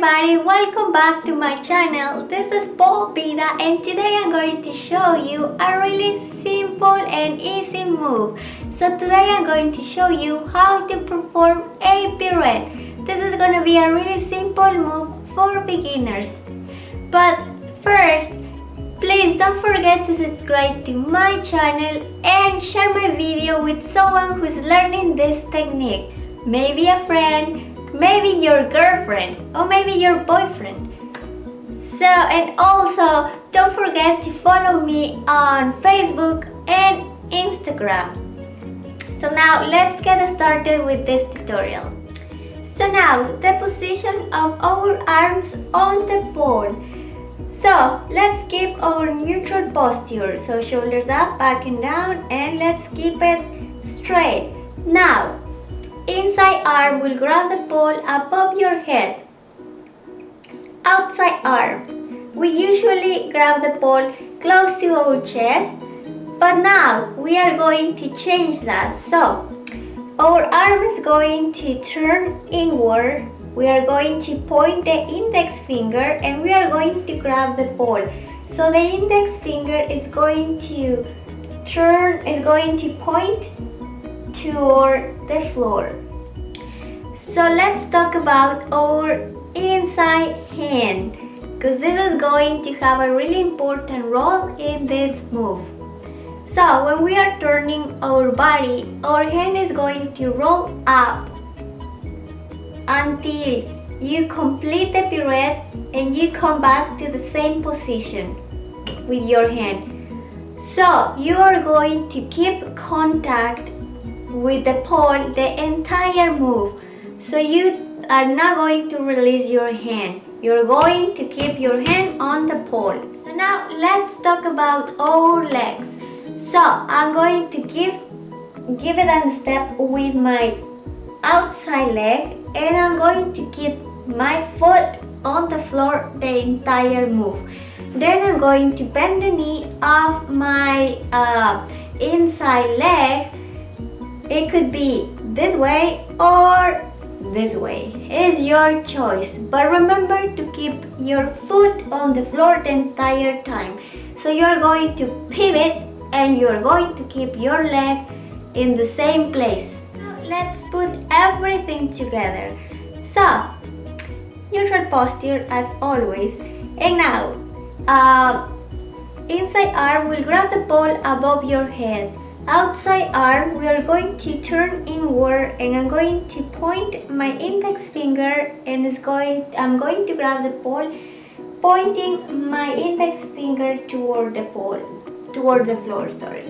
everybody, welcome back to my channel. This is Pida and today I'm going to show you a really simple and easy move. So today I'm going to show you how to perform a pirouette. This is going to be a really simple move for beginners. But first, please don't forget to subscribe to my channel and share my video with someone who is learning this technique. Maybe a friend, maybe your girlfriend, or maybe your boyfriend. So, and also don't forget to follow me on Facebook and Instagram. So now let's get started with this tutorial. So now the position of our arms on the pole. So let's keep our neutral posture. So shoulders up, back and down, and let's keep it straight. Now, inside arm will grab the pole above your head. Outside arm, we usually grab the pole close to our chest, but now we are going to change that. So, our arm is going to turn inward. We are going to point the index finger and we are going to grab the pole. So the index finger is going to turn, is going to point toward the floor. So let's talk about our inside hand, because this is going to have a really important role in this move. So when we are turning our body, our hand is going to roll up until you complete the pirouette and you come back to the same position with your hand. So you are going to keep contact with the pole the entire move. So you are not going to release your hand. You're going to keep your hand on the pole. So now let's talk about our legs. So I'm going to give it a step with my outside leg and I'm going to keep my foot on the floor the entire move. Then I'm going to bend the knee of my inside leg. It could be this way or this way. It's your choice. But remember to keep your foot on the floor the entire time. So you're going to pivot and you're going to keep your leg in the same place. Now let's put everything together. So, neutral posture as always. And now, inside arm will grab the pole above your head. Outside arm, we are going to turn inward and I'm going to point my index finger and I'm going to grab the pole, pointing my index finger toward the pole, toward the floor, sorry.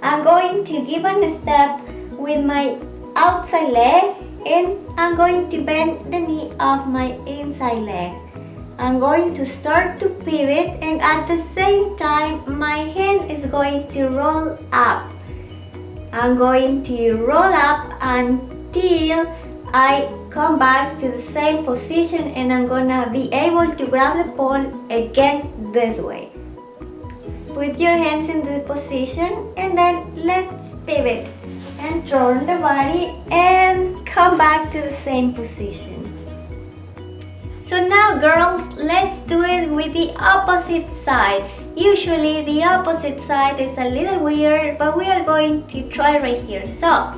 I'm going to give a step with my outside leg and I'm going to bend the knee of my inside leg. I'm going to start to pivot and at the same time my hand is going to roll up. I'm going to roll up until I come back to the same position and I'm gonna be able to grab the pole again this way. Put your hands in the position and then let's pivot and turn the body and come back to the same position. So now girls, let's do it with the opposite side. Usually the opposite side is a little weird, but we are going to try right here. So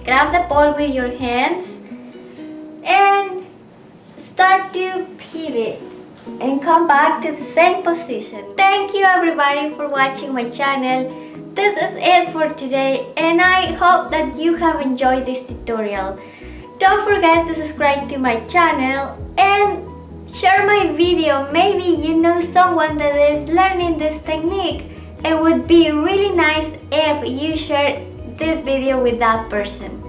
grab the pole with your hands and start to pivot and come back to the same position. Thank you everybody for watching my channel. This is it for today and I hope that you have enjoyed this tutorial. Don't forget to subscribe to my channel and share my video. Maybe you know someone that is learning this technique. It would be really nice if you share this video with that person.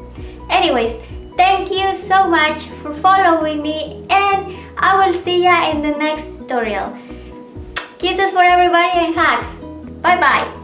Anyways, thank you so much for following me and I will see ya in the next tutorial. Kisses for everybody and hugs. Bye bye.